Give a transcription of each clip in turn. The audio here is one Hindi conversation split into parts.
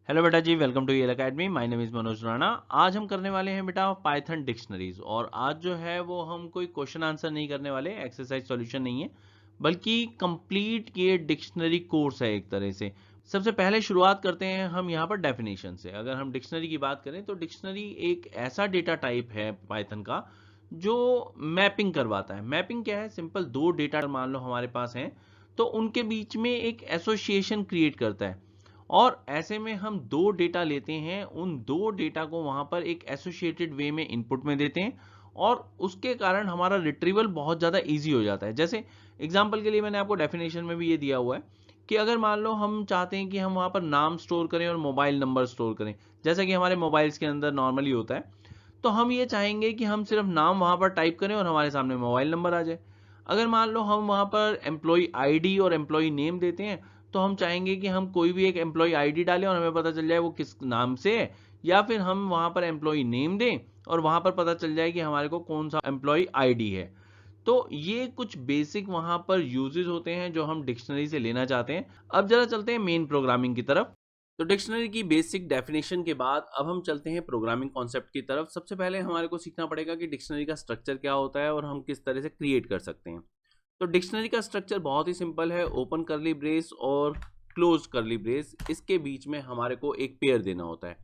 हेलो बेटा जी, welcome to Yal Academy. My name is Manoj Rana. आज हम करने वाले हैं बेटा पाइथन डिक्शनरीज। और आज जो है वो हम कोई क्वेश्चन आंसर नहीं करने वाले, एक्सरसाइज सॉल्यूशन नहीं है, बल्कि कंप्लीट ये डिक्शनरी कोर्स है एक तरह से। सबसे पहले शुरुआत करते हैं हम यहाँ पर डेफिनेशन से। अगर हम डिक्शनरी की बात करें तो डिक्शनरी एक ऐसा डेटा टाइप है पाइथन का जो मैपिंग करवाता है। मैपिंग क्या है? सिंपल, दो डेटा मान लो हमारे पास हैं तो उनके बीच में एक एसोसिएशन क्रिएट करता है। और ऐसे में हम दो डेटा लेते हैं, उन दो डेटा को वहां पर एक एसोसिएटेड वे में इनपुट में देते हैं और उसके कारण हमारा रिट्रीवल बहुत ज़्यादा इजी हो जाता है। जैसे एग्जांपल के लिए मैंने आपको डेफिनेशन में भी ये दिया हुआ है कि अगर मान लो हम चाहते हैं कि हम वहां पर नाम स्टोर करें और मोबाइल नंबर स्टोर करें, जैसा कि हमारे मोबाइल्स के अंदर नॉर्मली होता है, तो हम ये चाहेंगे कि हम सिर्फ नाम वहां पर टाइप करें और हमारे सामने मोबाइल नंबर आ जाए। अगर मान लो हम वहां पर एम्प्लॉय आईडी और एम्प्लॉय नेम देते हैं, तो हम चाहेंगे कि हम कोई भी एक एम्प्लॉय आईडी डालें और हमें पता चल जाए वो किस नाम से है, या फिर हम वहां पर एम्प्लॉय नेम दें और वहां पर पता चल जाए कि हमारे को कौन सा एम्प्लॉय आईडी है। तो ये कुछ बेसिक वहां पर यूजेस होते हैं जो हम डिक्शनरी से लेना चाहते हैं। अब जरा चलते हैं मेन प्रोग्रामिंग की तरफ। तो डिक्शनरी की बेसिक डेफिनेशन के बाद अब हम चलते हैं प्रोग्रामिंग कॉन्सेप्ट की तरफ। सबसे पहले हमारे को सीखना पड़ेगा कि डिक्शनरी का स्ट्रक्चर क्या होता है और हम किस तरह से क्रिएट कर सकते हैं। तो डिक्शनरी का स्ट्रक्चर बहुत ही सिंपल है। ओपन करली ब्रेस और क्लोज करली ब्रेस, इसके बीच में हमारे को एक पेयर देना होता है।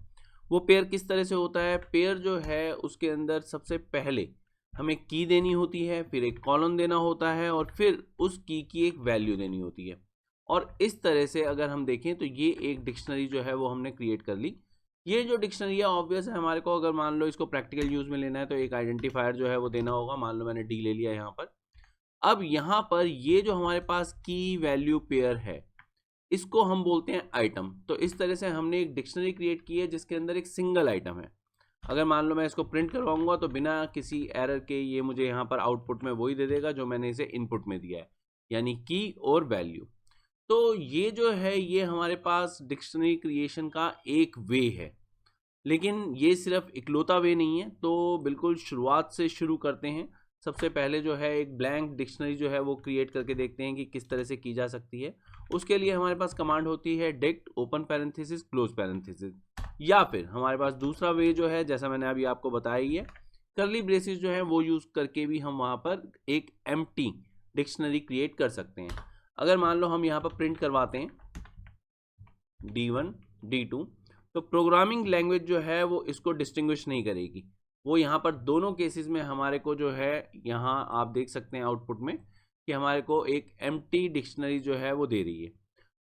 वो पेयर किस तरह से होता है? पेयर जो है उसके अंदर सबसे पहले हमें की देनी होती है, फिर एक कॉलम देना होता है और फिर उस की एक वैल्यू देनी होती है। और इस तरह से अगर हम देखें तो ये एक डिक्शनरी जो है वो हमने क्रिएट कर ली। ये जो डिक्शनरी है ऑब्वियस है हमारे को, अगर मान लो इसको प्रैक्टिकल यूज में लेना है तो एक आइडेंटिफायर जो है वो देना होगा। मान लो मैंने डी ले लिया यहाँ पर। अब यहाँ पर ये जो हमारे पास की वैल्यू पेयर है, इसको हम बोलते हैं आइटम। तो इस तरह से हमने एक डिक्शनरी क्रिएट की है जिसके अंदर एक सिंगल आइटम है। अगर मान लो मैं इसको प्रिंट करवाऊंगा तो बिना किसी एरर के ये मुझे यहाँ पर आउटपुट में वही दे देगा जो मैंने इसे इनपुट में दिया है, यानी की और वैल्यू। तो ये जो है ये हमारे पास डिक्शनरी क्रिएशन का एक वे है, लेकिन ये सिर्फ इकलौता वे नहीं है। तो बिल्कुल शुरुआत से शुरू करते हैं। सबसे पहले जो है एक ब्लैंक डिक्शनरी जो है वो क्रिएट करके देखते हैं कि किस तरह से की जा सकती है। उसके लिए हमारे पास कमांड होती है dict open parenthesis close parenthesis, या फिर हमारे पास दूसरा वे जो है जैसा मैंने अभी आपको बताया ही है, करली ब्रेसेस जो है वो यूज करके भी हम वहाँ पर एक एम्प्टी डिक्शनरी क्रिएट कर सकते हैं। अगर मान लो हम यहाँ पर प्रिंट करवाते हैं D1 D2, तो प्रोग्रामिंग लैंग्वेज जो है वो इसको डिस्टिंग्विश नहीं करेगी। वो यहाँ पर दोनों केसेस में हमारे को जो है, यहाँ आप देख सकते हैं आउटपुट में कि हमारे को एक एम्प्टी डिक्शनरी जो है वो दे रही है।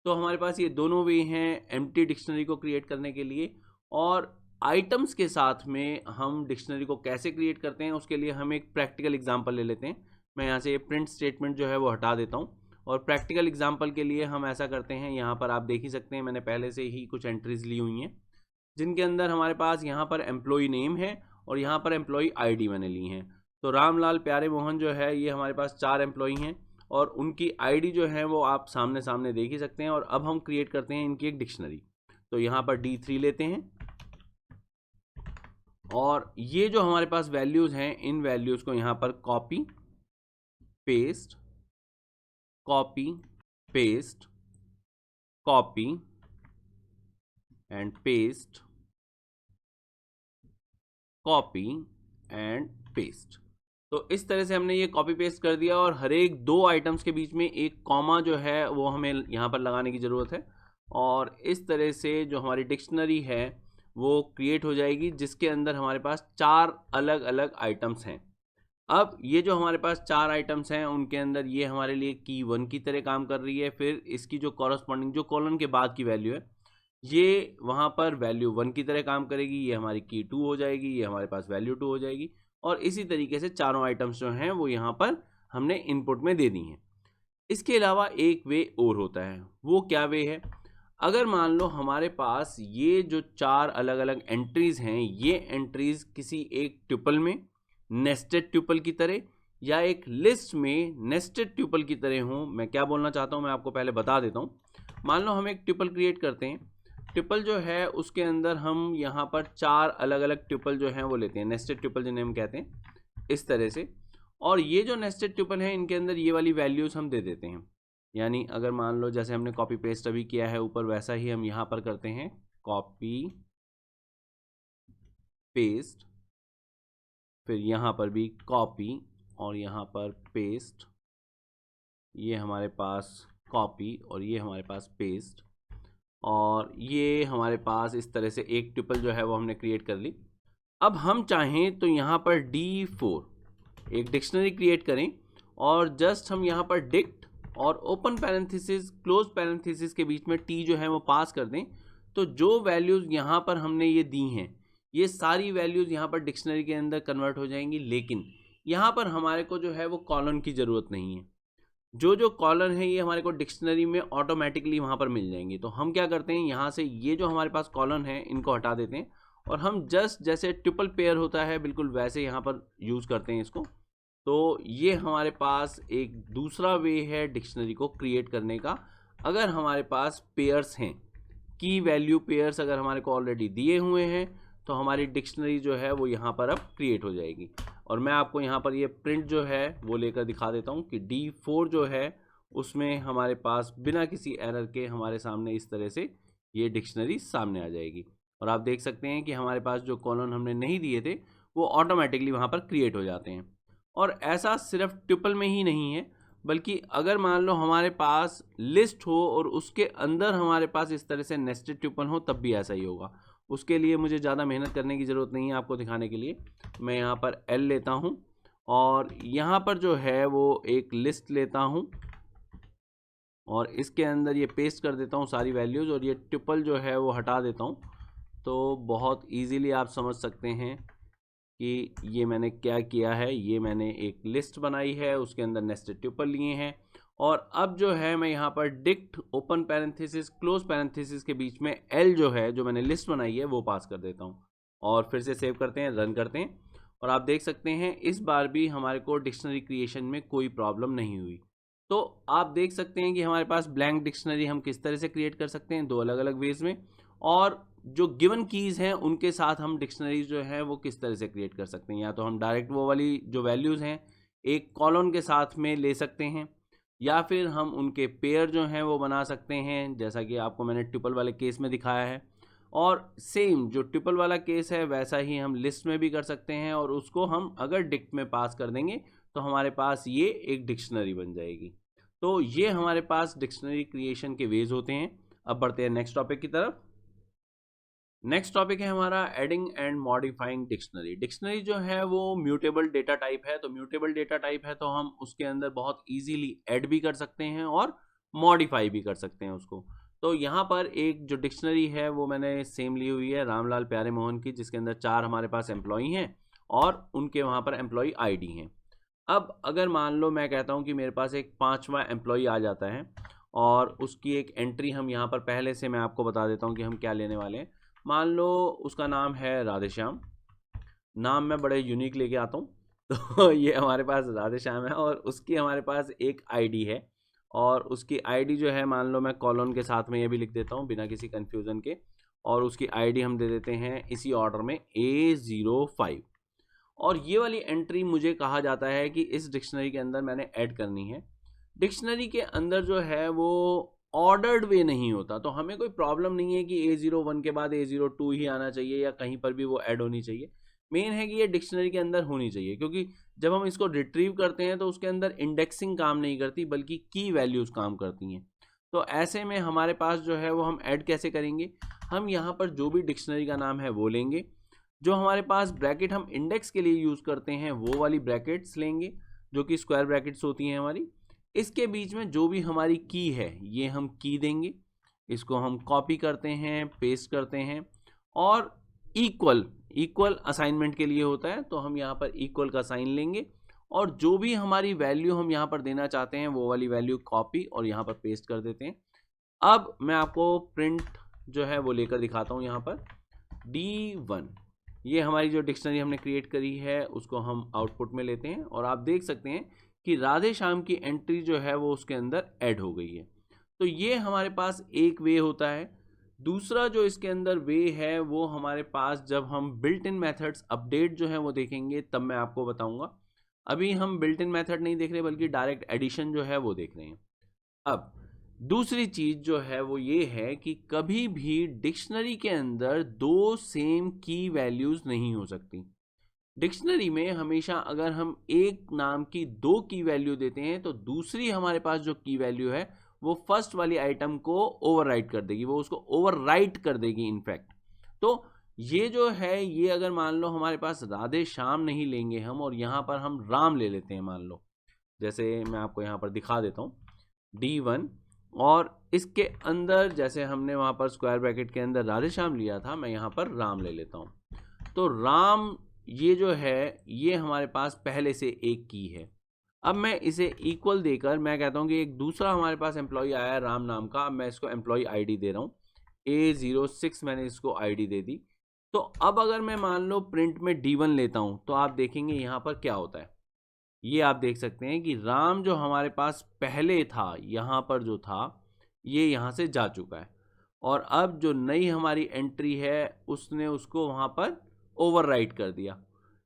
तो हमारे पास ये दोनों वे हैं एम्प्टी डिक्शनरी को क्रिएट करने के लिए। और आइटम्स के साथ में हम डिक्शनरी को कैसे क्रिएट करते हैं उसके लिए हम एक प्रैक्टिकल एग्जांपल ले लेते हैं। मैं यहाँ से प्रिंट स्टेटमेंट जो है वो हटा देता हूँ और प्रैक्टिकल एग्जांपल के लिए हम ऐसा करते हैं। यहाँ पर आप देख ही सकते हैं मैंने पहले से ही कुछ एंट्रीज ली हुई हैं जिनके अंदर हमारे पास यहाँ पर एम्प्लॉय नेम है और यहाँ पर एम्प्लॉय आईडी मैंने ली हैं। तो रामलाल प्यारे मोहन जो है ये हमारे पास 4 एम्प्लॉय हैं और उनकी आईडी जो है वो आप सामने सामने देख ही सकते हैं। और अब हम क्रिएट करते हैं इनकी एक डिक्शनरी। तो यहाँ पर D3 लेते हैं और ये जो हमारे पास वैल्यूज़ हैं इन वैल्यूज़ को यहाँ पर copy paste copy paste copy and paste copy and paste. तो इस तरह से हमने ये कॉपी पेस्ट कर दिया और हर एक दो आइटम्स के बीच में एक कॉमा जो है वो हमें यहाँ पर लगाने की ज़रूरत है। और इस तरह से जो हमारी डिक्शनरी है वो क्रिएट हो जाएगी जिसके अंदर हमारे पास 4 अलग अलग आइटम्स हैं। अब ये जो हमारे पास 4 आइटम्स हैं उनके अंदर ये हमारे लिए की 1 की तरह काम कर रही है। फिर इसकी जो कॉरस्पॉन्डिंग जो कॉलन के बाद की वैल्यू है ये वहाँ पर वैल्यू 1 की तरह काम करेगी। ये हमारी की 2 हो जाएगी, ये हमारे पास वैल्यू 2 हो जाएगी। और इसी तरीके से चारों आइटम्स जो हैं वो यहाँ पर हमने इनपुट में दे दी हैं। इसके अलावा एक वे और होता है। वो क्या वे है? अगर मान लो हमारे पास ये जो 4 अलग अलग एंट्रीज हैं, ये एंट्रीज किसी एक ट्यूपल में नेस्टेड ट्यूपल की तरह या एक लिस्ट में नेस्टेड ट्यूपल की तरह हों। मैं क्या बोलना चाहता हूँ मैं आपको पहले बता देता हूँ। मान लो हम एक ट्यूपल क्रिएट करते हैं। ट्यूपल जो है उसके अंदर हम यहाँ पर 4 अलग अलग ट्यूपल जो हैं वो लेते हैं, नेस्टेड ट्यूपल जिन्हें हम कहते हैं इस तरह से। और ये जो नेस्टेड ट्यूपल है इनके अंदर ये वाली वैल्यूज़ हम दे देते हैं। यानी अगर मान लो जैसे हमने कॉपी पेस्ट अभी किया है ऊपर, वैसा ही हम यहाँ पर करते हैं कॉपी पेस्ट, फिर यहाँ पर भी कॉपी और यहाँ पर पेस्ट, ये हमारे पास कॉपी और ये हमारे पास पेस्ट, और ये हमारे पास इस तरह से एक ट्यूपल जो है वो हमने क्रिएट कर ली। अब हम चाहें तो यहाँ पर D4 एक डिक्शनरी क्रिएट करें और जस्ट हम यहाँ पर डिक्ट और ओपन पैरेंथेसिस क्लोज पैरेंथेसिस के बीच में T जो है वो पास कर दें, तो जो वैल्यूज़ यहाँ पर हमने ये दी हैं ये सारी वैल्यूज़ यहाँ पर डिक्शनरी के अंदर कन्वर्ट हो जाएंगी। लेकिन यहाँ पर हमारे को जो है वो कॉलन की ज़रूरत नहीं है, जो कॉलन है ये हमारे को डिक्शनरी में ऑटोमेटिकली वहाँ पर मिल जाएंगी। तो हम क्या करते हैं, यहाँ से ये जो हमारे पास कॉलन है इनको हटा देते हैं और हम जस्ट जैसे ट्रिपल पेयर होता है बिल्कुल वैसे यहाँ पर यूज़ करते हैं इसको। तो ये हमारे पास एक दूसरा वे है डिक्शनरी को क्रिएट करने का। अगर हमारे पास पेयर्स हैं, की वैल्यू पेयर्स अगर हमारे को ऑलरेडी दिए हुए हैं, तो हमारी डिक्शनरी जो है वो यहाँ पर अब क्रिएट हो जाएगी। और मैं आपको यहाँ पर ये प्रिंट जो है वो लेकर दिखा देता हूँ कि D4 जो है उसमें हमारे पास बिना किसी एरर के हमारे सामने इस तरह से ये डिक्शनरी सामने आ जाएगी। और आप देख सकते हैं कि हमारे पास जो कॉलन हमने नहीं दिए थे वो ऑटोमेटिकली वहाँ पर क्रिएट हो जाते हैं। और ऐसा सिर्फ ट्रिपल में ही नहीं है, बल्कि अगर मान लो हमारे पास लिस्ट हो और उसके अंदर हमारे पास इस तरह से नेस्टेड ट्रिपल हो तब भी ऐसा ही होगा। उसके लिए मुझे ज़्यादा मेहनत करने की ज़रूरत नहीं है आपको दिखाने के लिए। मैं यहाँ पर L लेता हूँ और यहाँ पर जो है वो एक लिस्ट लेता हूँ और इसके अंदर ये पेस्ट कर देता हूँ सारी वैल्यूज़ और ये ट्रिपल जो है वो हटा देता हूँ। तो बहुत इजीली आप समझ सकते हैं कि ये मैंने क्या किया है। ये मैंने एक लिस्ट बनाई है, उसके अंदर नेस्टेड ट्यूपल लिए हैं और अब जो है मैं यहाँ पर dict open parenthesis close parenthesis के बीच में L जो है जो मैंने लिस्ट बनाई है वो पास कर देता हूँ और फिर से सेव करते हैं, रन करते हैं और आप देख सकते हैं इस बार भी हमारे को डिक्शनरी क्रिएशन में कोई प्रॉब्लम नहीं हुई। तो आप देख सकते हैं कि हमारे पास ब्लैंक डिक्शनरी हम किस तरह से क्रिएट कर सकते हैं, दो अलग अलग वेज में, और जो गिवन कीज़ हैं उनके साथ हम डिक्शनरीज जो है वो किस तरह से क्रिएट कर सकते हैं। या तो हम डायरेक्ट वो वाली जो वैल्यूज़ हैं एक कॉलन के साथ में ले सकते हैं, या फिर हम उनके पेयर जो हैं वो बना सकते हैं जैसा कि आपको मैंने ट्रिपल वाले केस में दिखाया है। और सेम जो ट्रिपल वाला केस है वैसा ही हम लिस्ट में भी कर सकते हैं और उसको हम अगर डिक्ट में पास कर देंगे तो हमारे पास ये एक डिक्शनरी बन जाएगी। तो ये हमारे पास डिक्शनरी क्रिएशन के वेज होते हैं। अब बढ़ते हैं नेक्स्ट टॉपिक की तरफ। नेक्स्ट टॉपिक है हमारा adding and modifying dictionary. Dictionary जो है वो म्यूटेबल डेटा टाइप है, तो म्यूटेबल डेटा टाइप है तो हम उसके अंदर बहुत इजीली ऐड भी कर सकते हैं और मॉडिफाई भी कर सकते हैं उसको। तो यहाँ पर एक जो डिक्शनरी है वो मैंने सेम ली हुई है रामलाल प्यारे मोहन की, जिसके अंदर 4 हमारे पास एम्प्लॉई हैं और उनके वहाँ पर एम्प्लॉई ID हैं। अब अगर मान लो मैं कहता हूँ कि मेरे पास एक 5वां एम्प्लॉई आ जाता है और उसकी एक एंट्री हम यहाँ पर पहले से मैं आपको बता देता हूँ कि हम क्या लेने वाले हैं। मान लो उसका नाम है राधेश्याम, नाम मैं बड़े यूनिक लेके आता हूँ तो ये हमारे पास राधेश्याम है और उसकी हमारे पास एक ID है और उसकी ID जो है मान लो मैं कॉलन के साथ में ये भी लिख देता हूँ बिना किसी कन्फ्यूज़न के, और उसकी ID हम दे देते हैं इसी ऑर्डर में A05। और ये वाली एंट्री मुझे कहा जाता है कि इस डिक्शनरी के अंदर मैंने ऐड करनी है। डिक्शनरी के अंदर जो है वो ऑर्डर्ड वे नहीं होता, तो हमें कोई प्रॉब्लम नहीं है कि A01 के बाद A02 ही आना चाहिए या कहीं पर भी वो ऐड होनी चाहिए। मेन है कि ये डिक्शनरी के अंदर होनी चाहिए, क्योंकि जब हम इसको रिट्रीव करते हैं तो उसके अंदर इंडेक्सिंग काम नहीं करती बल्कि की वैल्यूज़ काम करती हैं। तो ऐसे में हमारे पास जो है वो हम ऐड कैसे करेंगे, हम यहाँ पर जो भी डिक्शनरी का नाम है वो लेंगे, जो हमारे पास ब्रैकेट हम इंडेक्स के लिए यूज़ करते हैं वो वाली ब्रैकेट्स लेंगे जो कि स्क्वायर ब्रैकेट्स होती हैं हमारी। इसके बीच में जो भी हमारी की है ये हम की देंगे, इसको हम कॉपी करते हैं, पेस्ट करते हैं और इक्वल असाइनमेंट के लिए होता है तो हम यहाँ पर इक्वल का साइन लेंगे और जो भी हमारी वैल्यू हम यहाँ पर देना चाहते हैं वो वाली वैल्यू कॉपी और यहाँ पर पेस्ट कर देते हैं। अब मैं आपको प्रिंट जो है वो लेकर दिखाता हूँ। यहाँ पर D1 ये हमारी जो डिक्शनरी हमने क्रिएट करी है उसको हम आउटपुट में लेते हैं और आप देख सकते हैं कि राधेश्याम की एंट्री जो है वो उसके अंदर ऐड हो गई है। तो ये हमारे पास एक वे होता है। दूसरा जो इसके अंदर वे है वो हमारे पास जब हम बिल्ट इन मेथड्स अपडेट जो है वो देखेंगे तब मैं आपको बताऊंगा। अभी हम बिल्ट इन मेथड नहीं देख रहे बल्कि डायरेक्ट एडिशन जो है वो देख रहे हैं। अब दूसरी चीज जो है वो ये है कि कभी भी डिक्शनरी के अंदर दो सेम की वैल्यूज नहीं हो सकती। डिक्शनरी में हमेशा अगर हम एक नाम की दो की वैल्यू देते हैं तो दूसरी हमारे पास जो की वैल्यू है वो फर्स्ट वाली आइटम को ओवरराइट कर देगी, वो उसको ओवरराइट कर देगी इनफैक्ट। तो ये जो है, ये अगर मान लो हमारे पास राधे श्याम नहीं लेंगे हम और यहाँ पर हम राम ले लेते हैं, मान लो, जैसे मैं आपको यहाँ पर दिखा देता हूँ D1, और इसके अंदर जैसे हमने वहाँ पर स्क्वायर ब्रैकेट के अंदर राधे श्याम लिया था, मैं यहाँ पर राम ले लेता हूँ। तो राम ये जो है ये हमारे पास पहले से एक की है। अब मैं इसे इक्वल देकर मैं कहता हूँ कि एक दूसरा हमारे पास एम्प्लॉय आया है राम नाम का, अब मैं इसको एम्प्लॉय आईडी दे रहा हूँ A06, मैंने इसको आईडी दे दी। तो अब अगर मैं मान लो प्रिंट में D1 लेता हूँ तो आप देखेंगे यहाँ पर क्या होता है। ये आप देख सकते हैं कि राम जो हमारे पास पहले था यहाँ पर जो था ये यहाँ से जा चुका है, और अब जो नई हमारी एंट्री है उसने उसको वहाँ पर ओवरराइट कर दिया।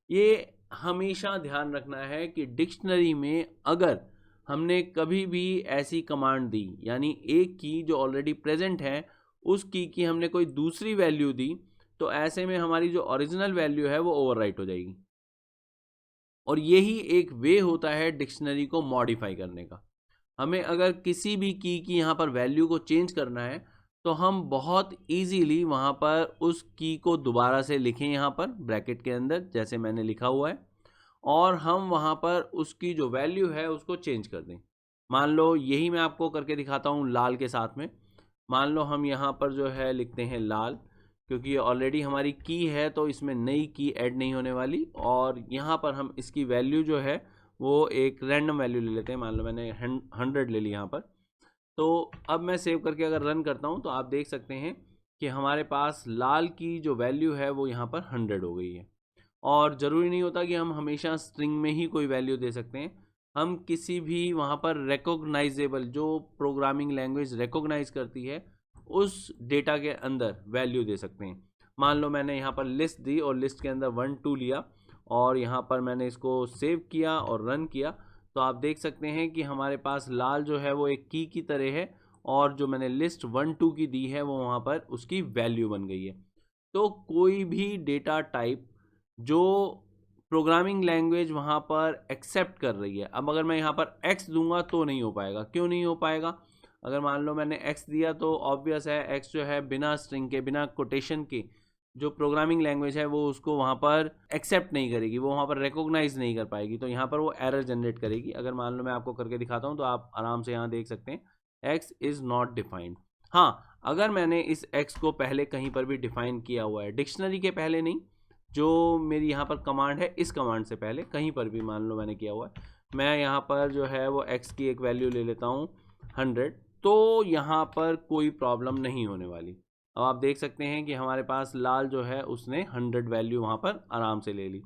ये हमेशा ध्यान रखना है कि डिक्शनरी में अगर हमने कभी भी ऐसी कमांड दी, यानी एक की जो ऑलरेडी प्रेजेंट है उस की हमने कोई दूसरी वैल्यू दी, तो ऐसे में हमारी जो ओरिजिनल वैल्यू है वो ओवरराइट हो जाएगी। और यही एक वे होता है डिक्शनरी को मॉडिफाई करने का। हमें अगर किसी भी की यहाँ पर वैल्यू को चेंज करना है तो हम बहुत इजीली वहाँ पर उस की को दोबारा से लिखें यहाँ पर ब्रैकेट के अंदर जैसे मैंने लिखा हुआ है, और हम वहाँ पर उसकी जो वैल्यू है उसको चेंज कर दें। मान लो यही मैं आपको करके दिखाता हूँ लाल के साथ में। मान लो हम यहाँ पर जो है लिखते हैं लाल, क्योंकि ये ऑलरेडी हमारी की है तो इसमें नई की ऐड नहीं होने वाली, और यहाँ पर हम इसकी वैल्यू जो है वो एक रैंडम वैल्यू ले लेते हैं। मान लो मैंने 100 ले ली यहाँ पर। तो अब मैं सेव करके अगर रन करता हूँ तो आप देख सकते हैं कि हमारे पास लाल की जो वैल्यू है वो यहाँ पर 100 हो गई है। और ज़रूरी नहीं होता कि हम हमेशा स्ट्रिंग में ही कोई वैल्यू दे सकते हैं, हम किसी भी वहाँ पर रिकॉग्नाइजेबल जो प्रोग्रामिंग लैंग्वेज रिकॉग्नाइज करती है उस डेटा के अंदर वैल्यू दे सकते हैं। मान लो मैंने यहाँ पर लिस्ट दी और लिस्ट के अंदर 1 2 लिया और यहाँ पर मैंने इसको सेव किया और रन किया, तो आप देख सकते हैं कि हमारे पास लाल जो है वो एक की तरह है, और जो मैंने लिस्ट 1 2 की दी है वो वहाँ पर उसकी वैल्यू बन गई है। तो कोई भी डेटा टाइप जो प्रोग्रामिंग लैंग्वेज वहाँ पर एक्सेप्ट कर रही है, अब अगर मैं यहाँ पर x दूंगा तो नहीं हो पाएगा। क्यों नहीं हो पाएगा? अगर मान लो मैंने x दिया तो ऑब्वियस है x जो है बिना स्ट्रिंग के बिना कोटेशन के जो प्रोग्रामिंग लैंग्वेज है वो उसको वहाँ पर एक्सेप्ट नहीं करेगी, वो वहाँ पर रिकॉग्नाइज नहीं कर पाएगी, तो यहाँ पर वो एरर जनरेट करेगी। अगर मान लो मैं आपको करके दिखाता हूँ तो आप आराम से यहाँ देख सकते हैं x इज़ नॉट डिफाइंड। हाँ, अगर मैंने इस x को पहले कहीं पर भी डिफाइन किया हुआ है, डिक्शनरी के पहले नहीं, जो मेरी यहाँ पर कमांड है इस कमांड से पहले कहीं पर भी मान लो मैंने किया हुआ है, मैं यहाँ पर जो है वो x की एक वैल्यू ले लेता हूँ 100, तो यहाँ पर कोई प्रॉब्लम नहीं होने वाली। अब आप देख सकते हैं कि हमारे पास लाल जो है उसने 100 वैल्यू वहाँ पर आराम से ले ली।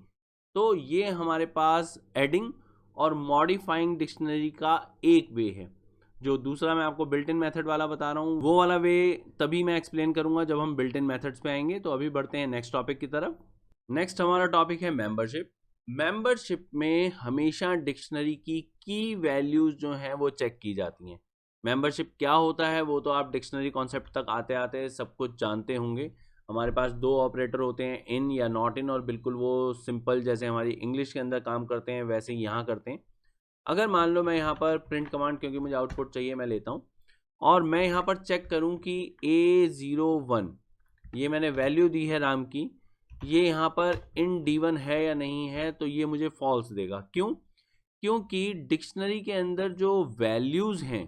तो ये हमारे पास एडिंग और मॉडिफाइंग डिक्शनरी का एक वे है। जो दूसरा मैं आपको बिल्ट इन मेथड वाला बता रहा हूँ वो वाला वे तभी मैं एक्सप्लेन करूँगा जब हम बिल्ट इन मेथड्स पे आएंगे। तो अभी बढ़ते हैं नेक्स्ट टॉपिक की तरफ। नेक्स्ट हमारा टॉपिक है मेंबरशिप। मेंबरशिप में हमेशा डिक्शनरी की वैल्यूज जो हैं वो चेक की जाती हैं। मेंबरशिप क्या होता है वो तो आप डिक्शनरी कॉन्सेप्ट तक आते आते सब कुछ जानते होंगे। हमारे पास दो ऑपरेटर होते हैं, इन या नॉट इन, और बिल्कुल वो सिंपल जैसे हमारी इंग्लिश के अंदर काम करते हैं वैसे ही यहाँ करते हैं। अगर मान लो मैं यहाँ पर प्रिंट कमांड, क्योंकि मुझे आउटपुट चाहिए, मैं लेता हूँ और मैं यहाँ पर चेक करूँ कि A01 ये मैंने वैल्यू दी है राम की, ये यहाँ पर इन D1 है या नहीं है, तो ये मुझे फॉल्स देगा। क्यों? क्योंकि डिक्शनरी के अंदर जो वैल्यूज़ हैं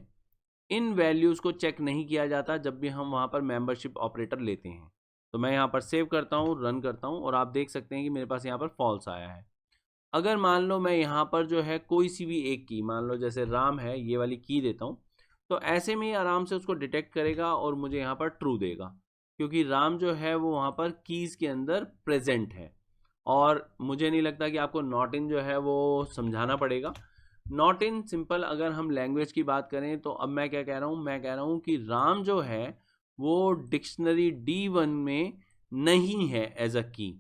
इन वैल्यूज़ को चेक नहीं किया जाता जब भी हम वहाँ पर मेंबरशिप ऑपरेटर लेते हैं। तो मैं यहाँ पर सेव करता हूँ, रन करता हूँ, और आप देख सकते हैं कि मेरे पास यहाँ पर फॉल्स आया है। अगर मान लो मैं यहाँ पर जो है कोई सी भी एक की, मान लो जैसे राम है, ये वाली की देता हूँ, तो ऐसे में आराम से उसको डिटेक्ट करेगा और मुझे यहाँ पर ट्रू देगा, क्योंकि राम जो है वो वहाँ पर कीज़ के अंदर प्रेजेंट है। और मुझे नहीं लगता कि आपको नॉट इन जो है वो समझाना पड़ेगा। नॉट इन सिंपल अगर हम लैंग्वेज की बात करें तो अब मैं क्या कह रहा हूँ, मैं कह रहा हूँ कि राम जो है वो डिक्शनरी D1 में नहीं है एज अ की।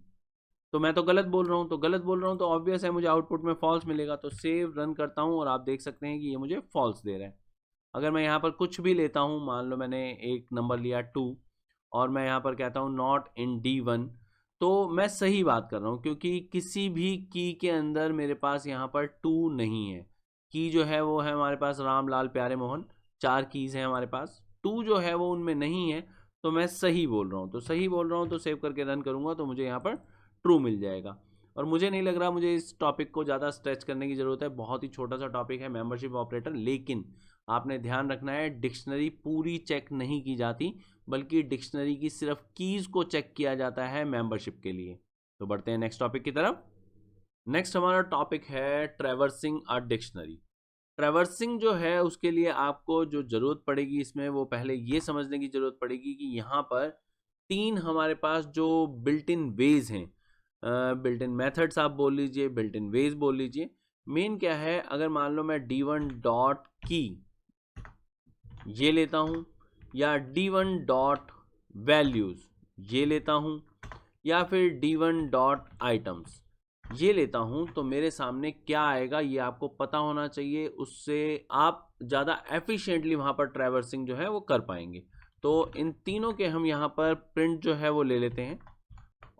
तो मैं तो गलत बोल रहा हूँ, तो गलत बोल रहा हूँ तो ऑब्वियस है मुझे आउटपुट में फॉल्स मिलेगा। तो सेव रन करता हूँ और आप देख सकते हैं कि ये मुझे फॉल्स दे रहा है। अगर मैं यहाँ पर कुछ भी लेता हूँ, मान लो मैंने एक नंबर लिया 2 और मैं यहाँ पर कहता हूँ नॉट इन D1, तो मैं सही बात कर रहा हूँ क्योंकि किसी भी की के अंदर मेरे पास यहाँ पर 2 नहीं है। की जो है वो है हमारे पास राम लाल प्यारे मोहन, 4 कीज हैं हमारे पास, 2 जो है वो उनमें नहीं है, तो मैं सही बोल रहा हूँ। तो सही बोल रहा हूँ तो सेव करके रन करूँगा तो मुझे यहाँ पर ट्रू मिल जाएगा। और मुझे नहीं लग रहा मुझे इस टॉपिक को ज़्यादा स्ट्रेच करने की ज़रूरत है, बहुत ही छोटा सा टॉपिक है मेंबरशिप ऑपरेटर। लेकिन आपने ध्यान रखना है, डिक्शनरी पूरी चेक नहीं की जाती, बल्कि डिक्शनरी की सिर्फ कीज को चेक किया जाता है मेंबरशिप के लिए। तो बढ़ते हैं नेक्स्ट टॉपिक की तरफ। नेक्स्ट हमारा टॉपिक है ट्रैवर्सिंग अ डिक्शनरी। ट्रैवर्सिंग जो है उसके लिए आपको जो जरूरत पड़ेगी इसमें, वो पहले ये समझने की जरूरत पड़ेगी कि यहाँ पर 3 हमारे पास जो बिल्ट इन वेज हैं, बिल्ट इन मेथड्स आप बोल लीजिए, बिल्ट इन वेज बोल लीजिए। मेन क्या है, अगर मान लो मैं D1 डॉट की ये लेता हूँ, या D1 डॉट वैल्यूज ये लेता हूँ, या फिर D1 डॉट आइटम्स ये लेता हूँ, तो मेरे सामने क्या आएगा ये आपको पता होना चाहिए। उससे आप ज़्यादा एफिशिएंटली वहाँ पर ट्रैवर्सिंग जो है वो कर पाएंगे। तो इन तीनों के हम यहाँ पर प्रिंट जो है वो ले लेते हैं,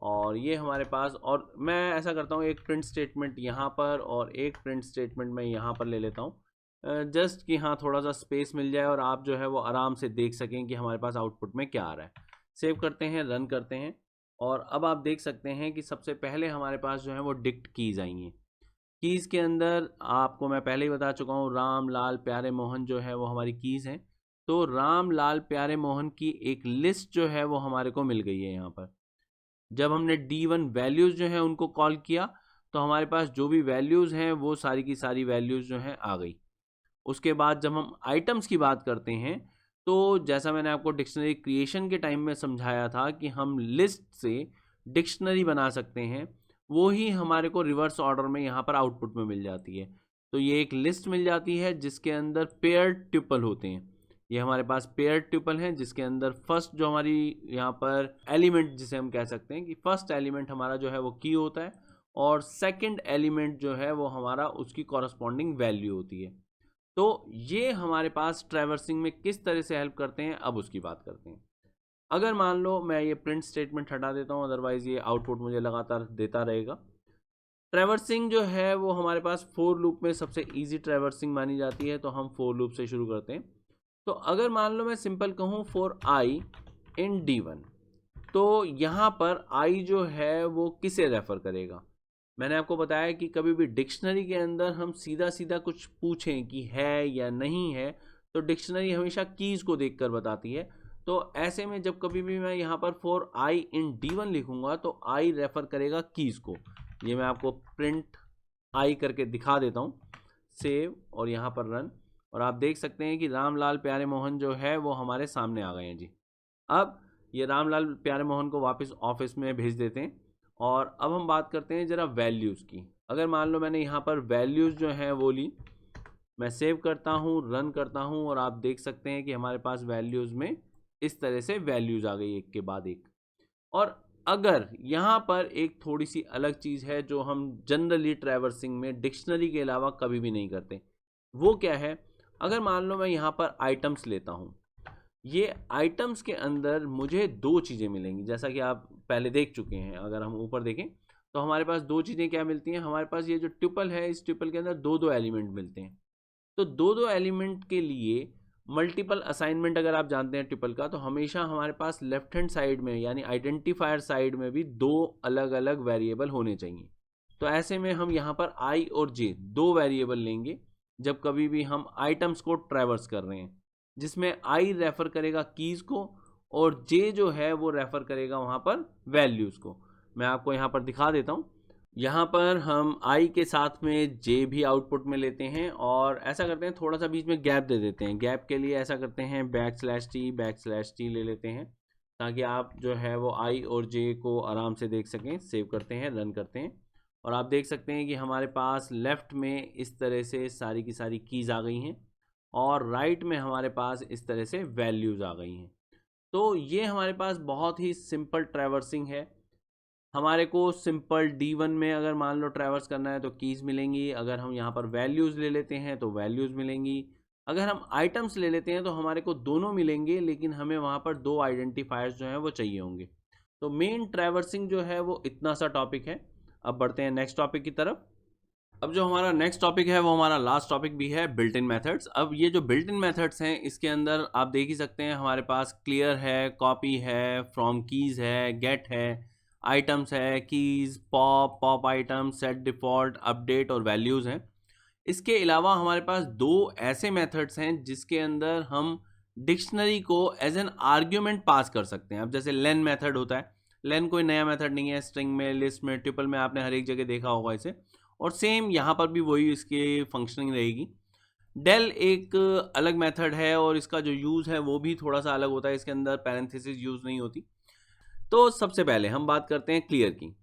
और ये हमारे पास, और मैं ऐसा करता हूँ एक प्रिंट स्टेटमेंट यहाँ पर और एक प्रिंट स्टेटमेंट मैं यहाँ पर ले लेता हूँ, जस्ट कि हाँ थोड़ा सा स्पेस मिल जाए और आप जो है वो आराम से देख सकें कि हमारे पास आउटपुट में क्या आ रहा है। सेव करते हैं, रन करते हैं, और अब आप देख सकते हैं कि सबसे पहले हमारे पास जो है वो डिक्ट कीज़ आई हैं। कीज़ के अंदर आपको मैं पहले ही बता चुका हूँ, राम लाल प्यारे मोहन जो है वो हमारी कीज़ हैं। तो राम लाल प्यारे मोहन की एक लिस्ट जो है वो हमारे को मिल गई है यहाँ पर। जब हमने D1 वैल्यूज़ जो हैं उनको कॉल किया, तो हमारे पास जो भी वैल्यूज़ हैं वो सारी की सारी वैल्यूज़ जो हैं आ गई। उसके बाद जब हम आइटम्स की बात करते हैं, तो जैसा मैंने आपको डिक्शनरी क्रिएशन के टाइम में समझाया था कि हम लिस्ट से डिक्शनरी बना सकते हैं, वो ही हमारे को रिवर्स ऑर्डर में यहाँ पर आउटपुट में मिल जाती है। तो ये एक लिस्ट मिल जाती है जिसके अंदर पेयर ट्यूपल होते हैं। ये हमारे पास पेयर ट्यूपल हैं जिसके अंदर फर्स्ट जो हमारी यहाँ पर एलिमेंट, जिसे हम कह सकते हैं कि फर्स्ट एलिमेंट हमारा जो है वो की होता है, और सेकंड एलिमेंट जो है वो हमारा उसकी कॉरस्पॉन्डिंग वैल्यू होती है। तो ये हमारे पास ट्रैवर्सिंग में किस तरह से हेल्प करते हैं, अब उसकी बात करते हैं। अगर मान लो मैं ये प्रिंट स्टेटमेंट हटा देता हूँ, अदरवाइज ये आउटपुट मुझे लगातार देता रहेगा। ट्रैवर्सिंग जो है वो हमारे पास फोर लूप में सबसे इजी ट्रैवर्सिंग मानी जाती है, तो हम फोर लूप से शुरू करते हैं। तो अगर मान लो मैं सिंपल कहूँ फॉर आई इन D1, तो यहाँ पर आई जो है वो किसे रेफर करेगा। मैंने आपको बताया कि कभी भी डिक्शनरी के अंदर हम सीधा सीधा कुछ पूछें कि है या नहीं है, तो डिक्शनरी हमेशा कीज़ को देखकर बताती है। तो ऐसे में जब कभी भी मैं यहाँ पर फॉर आई इन D1 लिखूंगा, तो आई रेफर करेगा कीज़ को। ये मैं आपको प्रिंट आई करके दिखा देता हूँ। सेव और यहाँ पर रन, और आप देख सकते हैं कि रामलाल प्यारे मोहन जो है वो हमारे सामने आ गए हैं जी। अब ये रामलाल प्यारे मोहन को वापस ऑफिस में भेज देते हैं, और अब हम बात करते हैं ज़रा वैल्यूज़ की। अगर मान लो मैंने यहाँ पर वैल्यूज़ जो हैं वो ली, मैं सेव करता हूँ, रन करता हूँ, और आप देख सकते हैं कि हमारे पास वैल्यूज़ में इस तरह से वैल्यूज़ आ गई एक के बाद एक। और अगर यहाँ पर एक थोड़ी सी अलग चीज़ है जो हम जनरली ट्रैवर्सिंग में डिक्शनरी के अलावा कभी भी नहीं करते, वो क्या है। अगर मान लो मैं यहाँ पर आइटम्स लेता हूँ, ये आइटम्स के अंदर मुझे दो चीज़ें मिलेंगी, जैसा कि आप पहले देख चुके हैं। अगर हम ऊपर देखें तो हमारे पास दो चीज़ें क्या मिलती हैं, हमारे पास ये जो ट्यूपल है, इस ट्यूपल के अंदर दो दो एलिमेंट मिलते हैं। तो दो दो एलिमेंट के लिए मल्टीपल असाइनमेंट अगर आप जानते हैं ट्यूपल का, तो हमेशा हमारे पास लेफ्ट हैंड साइड में यानी आइडेंटिफायर साइड में भी दो अलग अलग वेरिएबल होने चाहिए। तो ऐसे में हम यहाँ पर आई और जे दो वेरिएबल लेंगे जब कभी भी हम आइटम्स को ट्रैवर्स कर रहे हैं, जिसमें आई रेफर करेगा कीज़ को और जे जो है वो रेफर करेगा वहाँ पर वैल्यूज़ को। मैं आपको यहाँ पर दिखा देता हूँ। यहाँ पर हम आई के साथ में जे भी आउटपुट में लेते हैं, और ऐसा करते हैं थोड़ा सा बीच में गैप दे देते हैं। गैप के लिए ऐसा करते हैं /t ले लेते हैं, ताकि आप जो है वो आई और जे को आराम से देख सकें। सेव करते हैं, रन करते हैं, और आप देख सकते हैं कि हमारे पास लेफ़्ट में इस तरह से सारी की सारी कीज़ आ गई हैं, और राइट में हमारे पास इस तरह से वैल्यूज़ आ गई हैं। तो ये हमारे पास बहुत ही सिंपल ट्रैवर्सिंग है। हमारे को सिंपल D1 में अगर मान लो ट्रैवर्स करना है तो कीज़ मिलेंगी, अगर हम यहाँ पर वैल्यूज़ ले लेते हैं तो वैल्यूज़ मिलेंगी। अगर हम आइटम्स ले लेते हैं तो हमारे को दोनों मिलेंगे, लेकिन हमें वहाँ पर 2 आइडेंटिफायर्स जो हैं वो चाहिए होंगे। तो मेन ट्रैवर्सिंग जो है वो इतना सा टॉपिक है। अब बढ़ते हैं नेक्स्ट टॉपिक की तरफ। अब जो हमारा नेक्स्ट टॉपिक है वो हमारा लास्ट टॉपिक भी है, बिल्ट इन मेथड्स। अब ये जो बिल्ट इन मेथड्स हैं इसके अंदर आप देख ही सकते हैं हमारे पास क्लियर है, कॉपी है, फ्रॉम कीज है, गेट है, आइटम्स है, keys, pop, pop item, set default, update और वैल्यूज़ हैं। इसके अलावा हमारे पास 2 ऐसे मेथड्स हैं जिसके अंदर हम डिक्शनरी को एज एन आर्ग्यूमेंट पास कर सकते हैं। अब जैसे लेन मेथड होता है, लेन कोई नया मेथड नहीं है, स्ट्रिंग में, लिस्ट में, ट्रिपल में आपने हर एक जगह देखा होगा इसे, और सेम यहाँ पर भी वही इसकी फंक्शनिंग रहेगी। डेल एक अलग मेथड है और इसका जो यूज़ है वो भी थोड़ा सा अलग होता है, इसके अंदर पैरेंथेसिस यूज़ नहीं होती। तो सबसे पहले हम बात करते हैं क्लियर की।